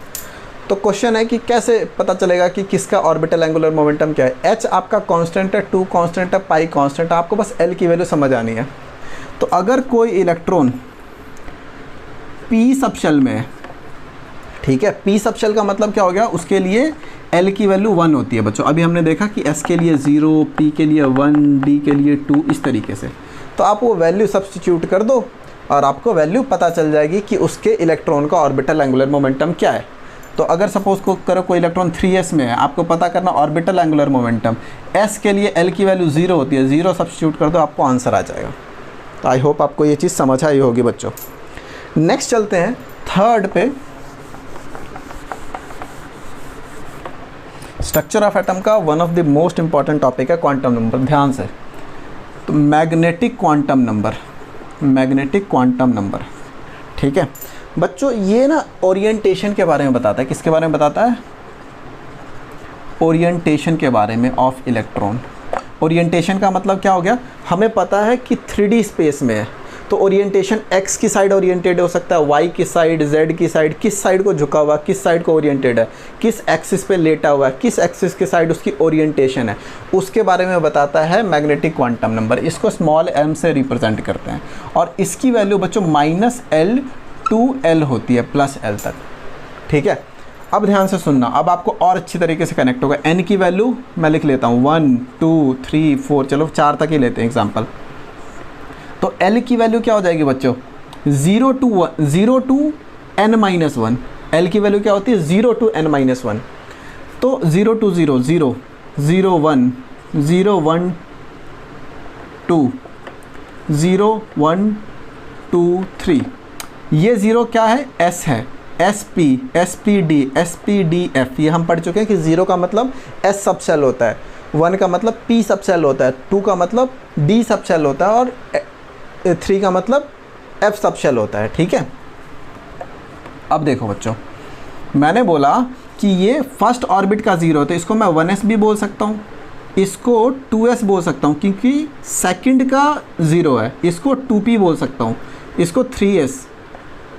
तो क्वेश्चन है कि कैसे पता चलेगा कि किसका ऑर्बिटल एंगुलर मोमेंटम क्या है। h आपका कांस्टेंट है, 2 कांस्टेंट है, पाई कांस्टेंट है, आपको बस l की वैल्यू समझ आनी है। तो अगर कोई इलेक्ट्रॉन p सबशेल में है, ठीक है, p सबशेल का मतलब क्या हो गया, उसके लिए l की वैल्यू 1 होती है बच्चों। अभी हमने देखा कि s के लिए 0, p के लिए 1, d के लिए 2, इस तरीके से। तो आप वो वैल्यू सब्स्टिट्यूट कर दो और आपको वैल्यू पता चल जाएगी कि उसके इलेक्ट्रॉन का ऑर्बिटल एंगुलर मोमेंटम क्या है। तो अगर सपोज को करो कोई इलेक्ट्रॉन 3s में है, आपको पता करना ऑर्बिटल एंगुलर मोमेंटम, s के लिए l की वैल्यू 0 होती है, 0 सब्स्टिट्यूट कर दो, आपको आंसर आ जाएगा। तो आई होप आपको ये चीज़ समझ आई होगी बच्चों। नेक्स्ट चलते हैं थर्ड पे, स्ट्रक्चर ऑफ एटम का one of the most important topic है क्वांटम नंबर, ध्यान से। तो magnetic quantum number, magnetic quantum number, ठीक है बच्चों। ये ना ओरिएंटेशन के बारे में बताता है, किसके बारे में बताता है, ओरिएंटेशन के बारे में ऑफ इलेक्ट्रॉन। ओरिएंटेशन का मतलब क्या हो गया, हमें पता है कि 3D स्पेस में है, तो ओरिएंटेशन x की साइड ओरिएंटेड हो सकता है, y की साइड, z की साइड, किस साइड को झुका हुआ, किस साइड को ओरिएंटेड है, किस एक्सिस पे लेटा हुआ है, किस एक्सिस की साइड उसकी ओरिएंटेशन है, उसके बारे में बताता है मैग्नेटिक क्वांटम नंबर। इसको स्मॉल m से रिप्रेजेंट करते हैं और इसकी वैल्यू बच्चों -L to L होती है, +L तक, ठीक है। अब ध्यान से सुनना, अब आपको और अच्छी तरीके से कनेक्ट होगा। n की वैल्यू मैं लिख लेता हूँ 1 2 3 4, चलो 4 तक ही लेते हैं एग्जाम्पल। तो L की वैल्यू क्या हो जाएगी बच्चों, 0 to n-1। L की वैल्यू क्या होती है, 0 to n-1। तो 0 to 0 0 0 1 0 1 2 0 1 2 3, ये 0 क्या है, S है, SP SPD SPDF, ये हम पढ़ चुके हैं कि 0 का मतलब S सबसेल होता है, 1 का मतलब P सबसेल होता है, 2 का मतलब D सबसेल होता है और 3 का मतलब F सबसेल होता है, ठीक है। अब देखो बच्चों, मैंने बोला कि ये फर्स्ट ऑर्बिट का 0 है, तो इसको मैं 1s भी बोल सकता हूँ, इसको 2s बोल सकता हूँ क्योंकि सेकंड का 0 है, इसको 2p बोल सकता हूँ, इसको 3s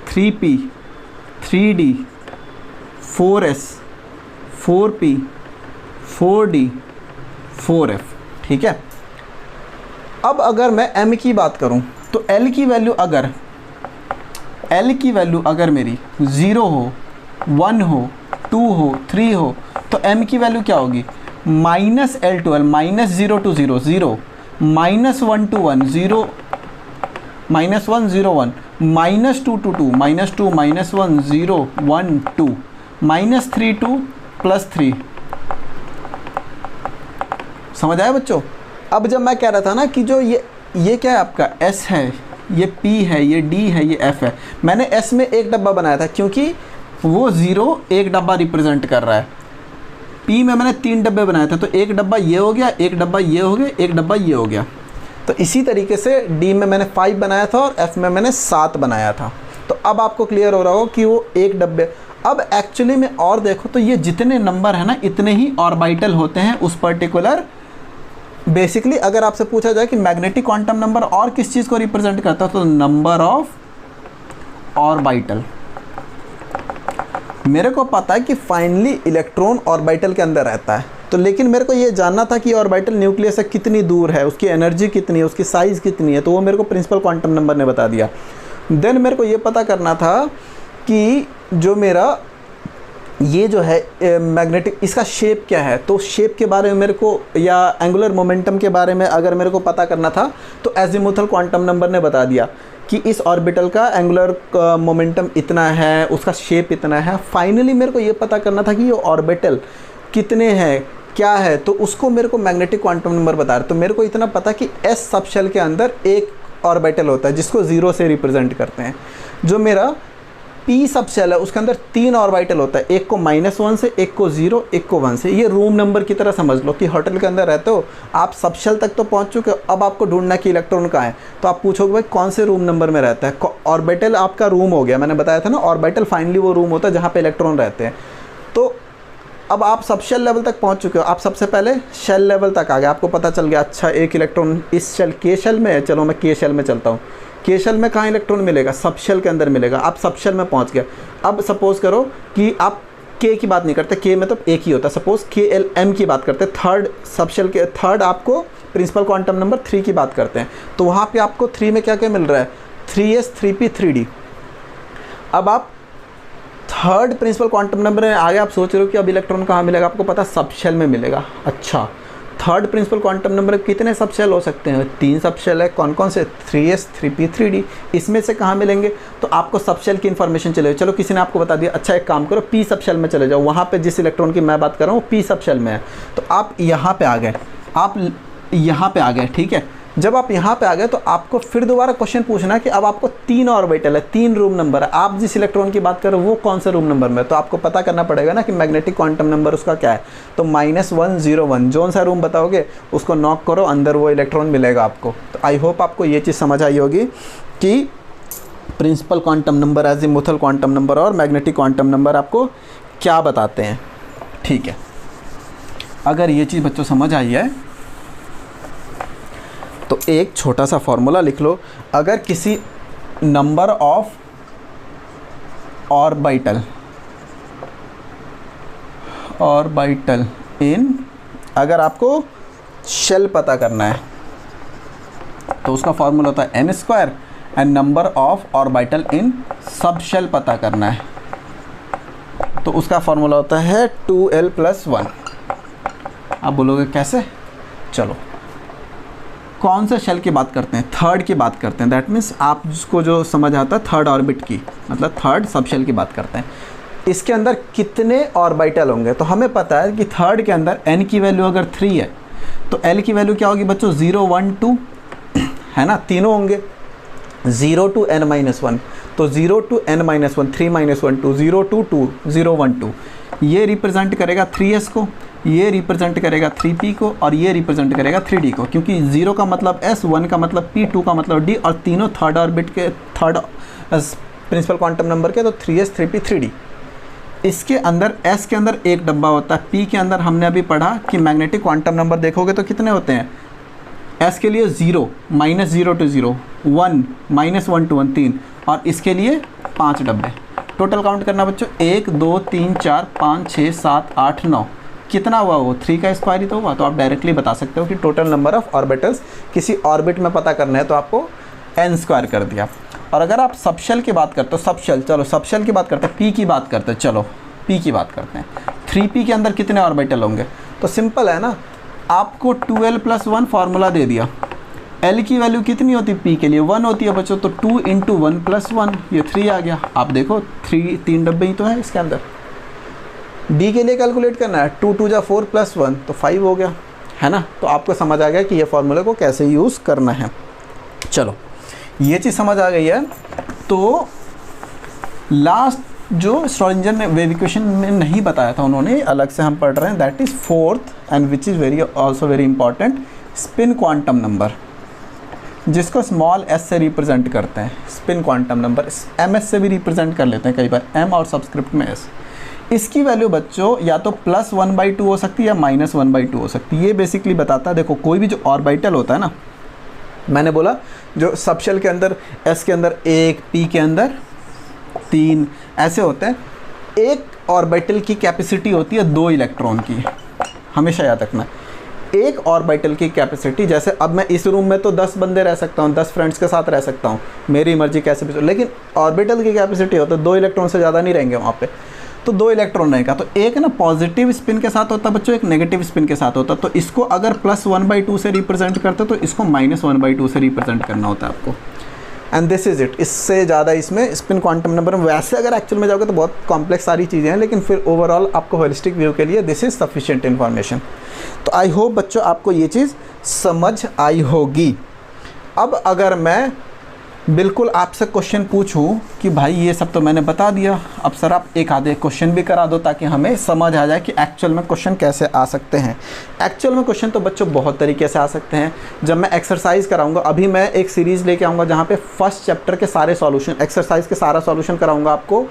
3p 3d 4s 4p 4d 4f, ठीक है। अब अगर मैं m की बात करूं तो l की वैल्यू अगर मेरी 0 हो, 1 हो, 2 हो, 3 हो, तो m की वैल्यू क्या होगी, -L to L, -0 to 0 0, -1 to 1 0, -1 0 1, -2 to 2 -2 -1 0 1 2, -3 to +3। समझ आया बच्चों। अब जब मैं कह रहा था ना कि जो ये क्या है आपका S है, ये P है, ये D है, ये F है, मैंने S में एक डब्बा बनाया था क्योंकि वो 0 एक डब्बा रिप्रेजेंट कर रहा है। P में मैंने 3 डब्बे बनाए थे, तो एक डब्बा ये हो गया, एक डब्बा ये हो गया, एक डब्बा ये हो गया। तो इसी तरीके से D में मैंने 5 बनाया था और F में मैंने 7 बनाया था। तो अब आपको क्लियर हो रहा हो कि वो एक डब्बे। अब एक्चुअली में और देखो तो ये जितने नंबर है ना इतने ही ऑर्बिटल होते हैं उस पर्टिकुलर। बेसिकली अगर आपसे पूछा जाए कि मैग्नेटिक क्वांटम नंबर और किस चीज़ को रिप्रेजेंट करता है तो नंबर ऑफ ऑर्बिटल। मेरे को पता है कि फाइनली इलेक्ट्रॉन ऑर्बिटल के अंदर रहता है, तो लेकिन मेरे को ये जानना था कि ऑर्बिटल न्यूक्लियस से कितनी दूर है, उसकी एनर्जी कितनी है, उसकी साइज़ कितनी है, तो वो मेरे को प्रिंसिपल क्वांटम नंबर ने बता दिया। देन मेरे को ये पता करना था कि जो मेरा ये जो है मैग्नेटिक, इसका शेप क्या है, तो शेप के बारे में मेरे को या एंगुलर मोमेंटम के बारे में अगर मेरे को पता करना था तो एजीमुथल क्वांटम नंबर ने बता दिया कि इस ऑर्बिटल का एंगुलर मोमेंटम इतना है, उसका शेप इतना है। फाइनली मेरे को ये पता करना था कि ये ऑर्बिटल कितने हैं, क्या है, तो उसको मेरे को मैग्नेटिक क्वांटम नंबर बता रहे। तो मेरे को इतना पता कि एस सब शेल के अंदर एक ऑर्बिटल होता है जिसको 0 से रिप्रेजेंट करते हैं। जो मेरा पी सब शेल है उसके अंदर 3 ऑर्बिटल होता है, एक को -1 से, एक को 0, एक को 1 से। ये रूम नंबर की तरह समझ लो कि होटल के अंदर रहते हो आप, सब शेल तक तो पहुंच चुके हो, अब आपको ढूंढना कि इलेक्ट्रॉन कहाँ है। तो आप पूछोगे भाई कौन से रूम नंबर में रहता है। ऑर्बिटल आपका रूम हो गया, मैंने बताया था ना, ऑर्बिटल फाइनली वो रूम होता है जहाँ पे इलेक्ट्रॉन रहते हैं। तो अब आप सब शेल लेवल तक पहुंच चुके हो, आप सबसे पहले शेल लेवल तक आ गए, आपको पता चल गया अच्छा एक इलेक्ट्रॉन इस शेल के शेल में है, चलो मैं के शेल में चलता हूँ। के शेल में कहाँ इलेक्ट्रॉन मिलेगा, सब शेल के अंदर मिलेगा। आप सब शेल में पहुँच गए। अब सपोज़ करो कि आप के की बात नहीं करते, के में तो एक ही होता है, सपोज़ KLM की बात करते हैं, थर्ड सब शेल के थर्ड आपको प्रिंसिपल क्वांटम नंबर 3 की बात करते हैं। तो वहाँ पे आपको 3 में क्या क्या मिल रहा है, 3s 3p 3d। अब आप थर्ड प्रिंसिपल क्वांटम नंबर में आगे आप सोच रहे हो कि अब इलेक्ट्रॉन कहाँ मिलेगा, आपको पता सब शेल में मिलेगा। अच्छा, थर्ड प्रिंसिपल क्वांटम नंबर कितने सब शेल हो सकते हैं, 3 सब शेल है। कौन कौन से, 3s 3p 3d। इसमें से कहाँ मिलेंगे, तो आपको सब शेल की इन्फॉर्मेशन चले, चलो किसी ने आपको बता दिया, अच्छा एक काम करो p सब शेल में चले जाओ, वहाँ पे जिस इलेक्ट्रॉन की मैं बात कर रहा हूँ p सब शेल में है। तो आप यहाँ पे आ गए, आप यहाँ पे आ गए, ठीक है। जब आप यहाँ पे आ गए तो आपको फिर दोबारा क्वेश्चन पूछना कि अब आपको 3 ऑर्बिटल है, 3 रूम नंबर है, आप जिस इलेक्ट्रॉन की बात कर रहे हो वो कौन से रूम नंबर में है। तो आपको पता करना पड़ेगा ना कि मैग्नेटिक क्वांटम नंबर उसका क्या है। तो -101, जौन सा रूम बताओगे उसको नॉक करो, अंदर वो इलेक्ट्रॉन मिलेगा आपको। तो आई होप आपको ये चीज़ समझ आई होगी कि principal quantum number, azimuthal quantum number और मैग्नेटिक क्वांटम नंबर आपको क्या बताते हैं। ठीक है, अगर ये चीज़ बच्चों समझ आई है तो एक छोटा सा फॉर्मूला लिख लो। अगर किसी नंबर ऑफ ऑर्बिटल इन, अगर आपको शेल पता करना है तो उसका फॉर्मूला होता है m², and number of orbital in sub shell पता करना है तो उसका फॉर्मूला होता है 2l+1। आप बोलोगे कैसे, चलो कौन सा शेल की बात करते हैं, थर्ड की बात करते हैं। दैट मीन्स आप जिसको जो समझ आता है थर्ड ऑर्बिट की, मतलब थर्ड सब शेल की बात करते हैं। इसके अंदर कितने ऑर्बिटल होंगे, तो हमें पता है कि थर्ड के अंदर n की वैल्यू अगर 3 है तो l की वैल्यू क्या होगी बच्चों, 0 1 2 है ना, तीनों होंगे 0 to n-1। तो 0 to n-1, 3 -1 2, 0 2 2, 0 1 2, ये रिप्रेजेंट करेगा 3s को, ये रिप्रेजेंट करेगा 3p को, और ये रिप्रेजेंट करेगा 3d को, क्योंकि 0 का मतलब s, 1 का मतलब p, 2 का मतलब d, और तीनों थर्ड ऑर्बिट के थर्ड प्रिंसिपल क्वांटम नंबर के, तो 3s 3p 3d। इसके अंदर s के अंदर एक डब्बा होता है, p के अंदर हमने अभी पढ़ा कि मैग्नेटिक क्वांटम नंबर देखोगे तो कितने होते हैं, s के लिए 0, -0 to 0, 1, -1 to 1, 3, और इसके लिए 5 डब्बे। टोटल काउंट करना बच्चों, 1 2 3 4 5 6 7 8 9, कितना हुआ वो 3 का स्क्वायर ही तो हुआ। तो आप डायरेक्टली बता सकते हो कि टोटल नंबर ऑफ ऑर्बिटल्स किसी ऑर्बिट में पता करना है तो आपको n² कर दिया। और अगर आप सब शेल की बात करते हो, सब शेल, चलो सब शेल की बात करते हैं, p की बात करते हैं, चलो p की बात करते हैं। 3p के अंदर कितने ऑर्बिटल होंगे, तो सिंपल है ना, आपको 2l+1 फार्मूला दे दिया। l की वैल्यू कितनी होती है p के लिए, 1 होती है बच्चों, तो 2 × 1+1, ये 3 आ गया। आप देखो 3 डब्बे ही तो है इसके अंदर। d के लिए कैलकुलेट करना है, 2 2 4 +1, तो 5 हो गया, है ना। तो आपको समझ आ गया कि ये फार्मूले को कैसे यूज़ करना है। चलो ये चीज़ समझ आ गई है। तो लास्ट जो श्रोडिंगर ने वेव इक्वेशन में नहीं बताया था उन्होंने, अलग से हम पढ़ रहे हैं, that is 4th and which is very also very important, spin quantum number, जिसको स्मॉल s से रिप्रेजेंट करते हैं। स्पिन क्वांटम नंबर ms से भी रिप्रेजेंट कर लेते हैं कई बार, m और सबस्क्रिप्ट में s। इसकी वैल्यू बच्चों या तो +1/2 हो सकती है या -1/2 हो सकती है। ये बेसिकली बताता है, देखो कोई भी जो ऑर्बिटल होता है ना, मैंने बोला जो सबशेल के अंदर s के अंदर 1, p के अंदर 3 ऐसे होते हैं। एक ऑर्बिटल की कैपेसिटी होती है 2 इलेक्ट्रॉन की, हमेशा याद रखना। एक ऑर्बिटल की कैपेसिटी, जैसे अब मैं इस रूम में तो 10 बंदे रह सकता हूँ, 10 फ्रेंड्स के साथ रह सकता हूँ, मेरी मर्जी कैसे भी, लेकिन ऑर्बिटल की कैपेसिटी होता है 2 इलेक्ट्रॉन से ज़्यादा नहीं रहेंगे वहाँ पे, तो 2 इलेक्ट्रॉन रहेगा। तो एक ना पॉजिटिव स्पिन के साथ होता है बच्चों, एक नेगेटिव स्पिन के साथ होता है। तो इसको अगर +1/2 से रिप्रेजेंट करते तो इसको -1/2 से रिप्रेजेंट करना होता है आपको। And this is it. इससे ज़्यादा इसमें स्पिन क्वांटम नंबर में वैसे अगर एक्चुअल में जाओगे तो बहुत कॉम्प्लेक्स सारी चीज़ें हैं, लेकिन फिर ओवरऑल आपको होलिस्टिक व्यू के लिए दिस इज़ सफिशिएंट इन्फॉर्मेशन। तो आई होप बच्चों आपको ये चीज़ समझ आई होगी। अब अगर मैं बिल्कुल आपसे क्वेश्चन पूछूं कि भाई ये सब तो मैंने बता दिया, अब सर आप एक आधे क्वेश्चन भी करा दो ताकि हमें समझ आ जाए कि एक्चुअल में क्वेश्चन कैसे आ सकते हैं। एक्चुअल में क्वेश्चन तो बच्चों बहुत तरीके से आ सकते हैं। जब मैं एक्सरसाइज कराऊंगा, अभी मैं एक सीरीज़ लेके आऊँगा जहाँ पे फर्स्ट चैप्टर के सारे सॉल्यूशन, एक्सरसाइज के सारा सॉल्यूशन कराऊँगा आपको।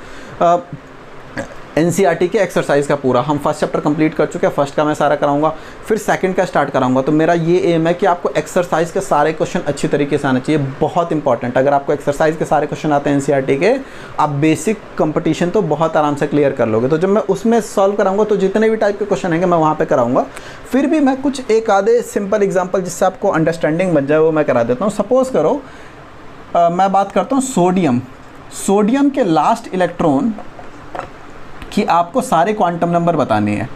NCERT के एक्सरसाइज का पूरा, हम फर्स्ट चैप्टर कंप्लीट कर चुके हैं, फर्स्ट का मैं सारा कराऊंगा, फिर सेकंड का स्टार्ट कराऊंगा। तो मेरा ये एम है कि आपको एक्सरसाइज के सारे क्वेश्चन अच्छी तरीके से आने चाहिए, बहुत इंपॉर्टेंट। अगर आपको एक्सरसाइज के सारे क्वेश्चन आते हैं NCERT के, आप बेसिक कंपटीशन तो बहुत आराम से क्लियर कर लोगे। तो जब मैं उसमें सॉल्व कराऊंगा तो जितने भी टाइप के क्वेश्चन आएंगे मैं वहाँ पर कराऊँगा। फिर भी मैं कुछ एक आधे सिंपल एग्जाम्पल जिससे आपको अंडरस्टैंडिंग बन जाए वो मैं करा देता हूँ। सपोज़ करो मैं बात करता हूँ सोडियम के लास्ट इलेक्ट्रॉन कि आपको सारे क्वांटम नंबर बताने हैं,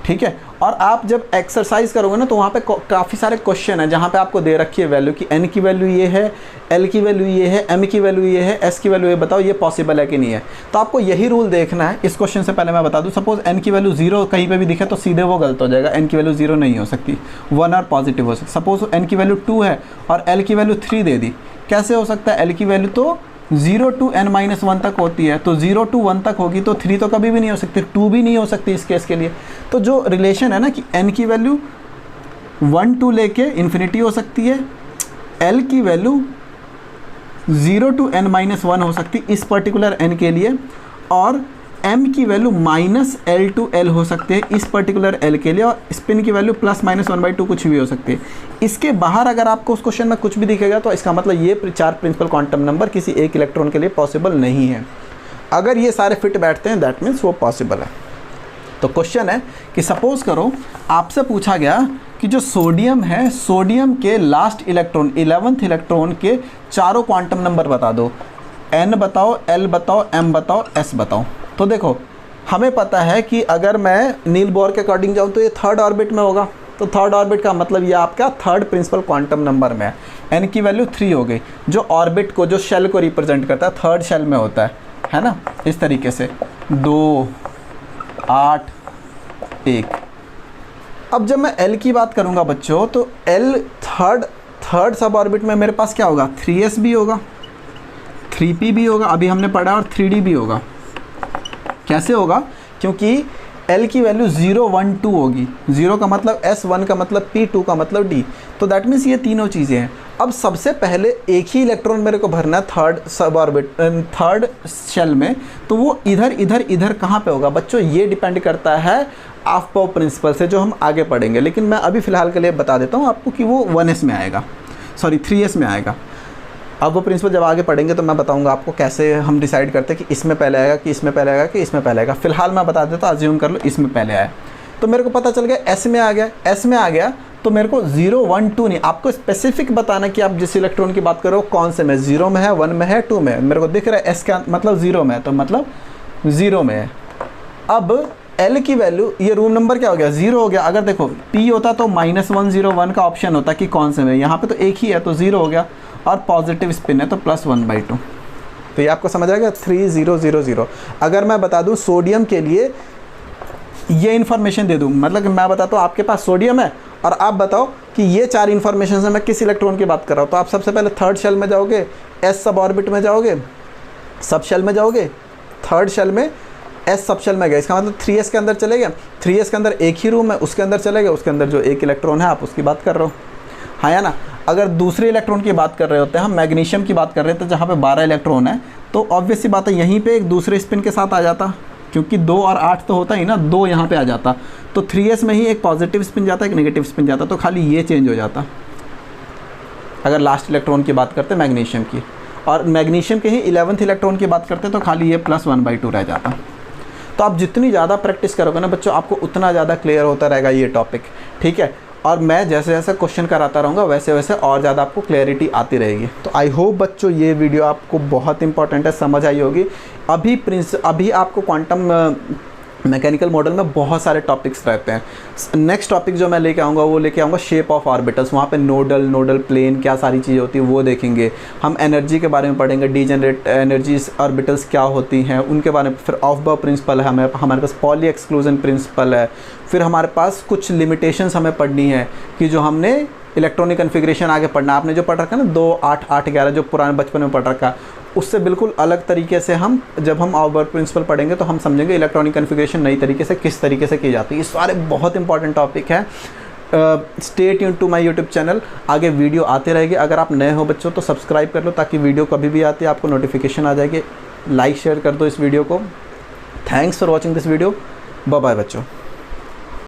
ठीक है। और आप जब एक्सरसाइज करोगे ना तो वहाँ पे काफ़ी सारे क्वेश्चन है जहाँ पे आपको दे रखी है वैल्यू कि n की वैल्यू ये है, l की वैल्यू ये है, m की वैल्यू ये है, s की वैल्यू ये, बताओ ये पॉसिबल है कि नहीं है। तो आपको यही रूल देखना है। इस क्वेश्चन से पहले मैं बता दूँ, सपोज n की वैल्यू 0 कहीं पे भी दिखे तो सीधे वो गलत हो जाएगा, n की वैल्यू 0 नहीं हो सकती, 1 और पॉजिटिव हो सकती। सपोज n की वैल्यू 2 है और l की वैल्यू 3 दे दी, कैसे हो सकता है? l की वैल्यू तो 0 to n-1 तक होती है, तो 0 to 1 तक होगी, तो 3 तो कभी भी नहीं हो सकती, 2 भी नहीं हो सकती इस केस के लिए। तो जो रिलेशन है ना कि n की वैल्यू 1 to लेके इन्फिनिटी हो सकती है, l की वैल्यू 0 to n-1 हो सकती है इस पर्टिकुलर n के लिए, और m की वैल्यू -l to l हो सकती है इस पर्टिकुलर l के लिए, और स्पिन की वैल्यू +-1/2 कुछ भी हो सकती है। इसके बाहर अगर आपको उस क्वेश्चन में कुछ भी दिखेगा तो इसका मतलब ये 4 प्रिंसिपल क्वांटम नंबर किसी एक इलेक्ट्रॉन के लिए पॉसिबल नहीं है। अगर ये सारे फिट बैठते हैं दैट मीन्स वो पॉसिबल है। तो क्वेश्चन है कि सपोज करो आपसे पूछा गया कि जो सोडियम है, सोडियम के लास्ट इलेक्ट्रॉन 11th इलेक्ट्रॉन के चारों क्वांटम नंबर बता दो, n बताओ, l बताओ, m बताओ, s बताओ। तो देखो हमें पता है कि अगर मैं नील बोर के अकॉर्डिंग जाऊँ तो ये 3rd ऑर्बिट में होगा, तो 3rd ऑर्बिट का मतलब ये आपका 3rd प्रिंसिपल क्वांटम नंबर में है। n की वैल्यू 3 हो गई, जो ऑर्बिट को, जो शेल को रिप्रेजेंट करता है 3rd शेल में होता है ना, इस तरीके से 2, 8, 1। अब जब मैं l की बात करूँगा बच्चों तो l 3rd सब ऑर्बिट में मेरे पास क्या होगा, 3s भी होगा, 3p भी होगा, अभी हमने पढ़ा, और 3d भी होगा। कैसे होगा? क्योंकि l की वैल्यू 0, 1, 2 होगी, 0 का मतलब s, 1 का मतलब p, 2 का मतलब d, तो दैट मीन्स ये तीनों चीज़ें हैं। अब सबसे पहले एक ही इलेक्ट्रॉन मेरे को भरना है 3rd सब ऑर्बिट, 3rd शेल में, तो वो इधर कहाँ पे होगा बच्चों? ये डिपेंड करता है ऑफ-बाउ प्रिंसिपल से, जो हम आगे पढ़ेंगे, लेकिन मैं अभी फ़िलहाल के लिए बता देता हूँ आपको कि वो 1s में आएगा, सॉरी 3s में आएगा। अब वो प्रिंसिपल जब आगे पढ़ेंगे तो मैं बताऊंगा आपको कैसे हम डिसाइड करते हैं कि इसमें पहले आएगा, कि इसमें पहले आएगा, कि इसमें पहले आएगा। फिलहाल मैं बता देता हूँ, अज्यूम कर लो इसमें पहले आया, तो मेरे को पता चल गया एस में आ गया। एस में आ गया तो मेरे को 0, 1, 2 नहीं, आपको स्पेसिफिक बताना कि आप जिस इलेक्ट्रॉन की बात करो कौन से में, 0 में है, 1 में है, 2 में है। मेरे को दिख रहा है एस का मतलब 0 में है, तो मतलब 0 में है। अब L की वैल्यू, ये रूम नंबर क्या हो गया, 0 हो गया। अगर देखो P होता तो -101 का ऑप्शन होता कि कौन से में, यहाँ पे तो एक ही है तो 0 हो गया, और पॉजिटिव स्पिन है तो +1/2। तो ये आपको समझ आएगा 3, 0, 0, 0। अगर मैं बता दूं सोडियम के लिए ये इन्फॉर्मेशन दे दूं, मतलब मैं बताता हूँ आपके पास सोडियम है और आप बताओ कि ये 4 इन्फॉर्मेशन से मैं किस इलेक्ट्रॉन की बात कर रहा हूँ, तो आप सबसे पहले 3rd शेल में जाओगे, S सब ऑर्बिट में जाओगे, सब शेल में जाओगे, 3rd शेल में S सब शेल में गए, इसका मतलब 3s के अंदर चले गए। 3s के अंदर एक ही रूम है, उसके अंदर चले गए, उसके अंदर जो एक इलेक्ट्रॉन है आप उसकी बात कर रहे हो, हाँ या ना। अगर दूसरे इलेक्ट्रॉन की बात कर रहे होते हैं, हम मैग्नीशियम की बात कर रहे थे जहाँ पे 12 इलेक्ट्रॉन है, तो ऑब्वियस सी बात है यहीं पे एक दूसरे स्पिन के साथ आ जाता, क्योंकि 2 और 8 तो होता ही ना, 2 यहाँ पे आ जाता, तो 3s में ही एक पॉजिटिव स्पिन जाता, एक नेगेटिव स्पिन जाता, तो खाली ये चेंज हो जाता अगर लास्ट इलेक्ट्रॉन की बात करते मैग्नीशियम की। और मैग्नीशियम के ही 11th इलेक्ट्रॉन की बात करते तो खाली ये +1/2 रह जाता। तो आप जितनी ज़्यादा प्रैक्टिस करोगे ना बच्चों, आपको उतना ज़्यादा क्लियर होता रहेगा ये टॉपिक, ठीक है। और मैं जैसे जैसे क्वेश्चन कराता रहूँगा वैसे वैसे और ज़्यादा आपको क्लैरिटी आती रहेगी। तो आई होप बच्चों ये वीडियो आपको बहुत इंपॉर्टेंट है, समझ आई होगी। अभी आपको क्वांटम मैकेनिकल मॉडल में बहुत सारे टॉपिक्स रहते हैं। नेक्स्ट टॉपिक जो मैं लेके आऊँगा वो लेके आऊँगा शेप ऑफ ऑर्बिटल्स। वहाँ पे नोडल प्लेन क्या सारी चीज़ें होती है वो देखेंगे हम। एनर्जी के बारे में पढ़ेंगे, डीजेनरेट एनर्जीज ऑर्बिटल्स क्या होती हैं उनके बारे में। फिर ऑफ-बाउ प्रिंसिपल है, हमारे पास पॉली एक्सक्लूजन प्रिंसिपल है। फिर हमारे पास कुछ लिमिटेशंस हमें पढ़नी है कि जो हमने इलेक्ट्रॉनिक कन्फिग्रेशन आगे पढ़ना, आपने जो पढ़ रखा है ना 2, 8, 8, 11 जो पुराने बचपन में पढ़ रखा, उससे बिल्कुल अलग तरीके से हम जब हम ऑफ-बाउ प्रिंसिपल पढ़ेंगे तो हम समझेंगे इलेक्ट्रॉनिक कन्फिग्रेशन नई तरीके से किस तरीके से की जाती है। ये सारे बहुत इंपॉर्टेंट टॉपिक है। Stay tuned to my YouTube channel, आगे वीडियो आते रहेगी। अगर आप नए हो बच्चों तो सब्सक्राइब कर लो ताकि वीडियो कभी भी आती है आपको नोटिफिकेशन आ जाएगी। लाइक शेयर कर दो इस वीडियो को। Thanks for watching this video. Bye bye बच्चों।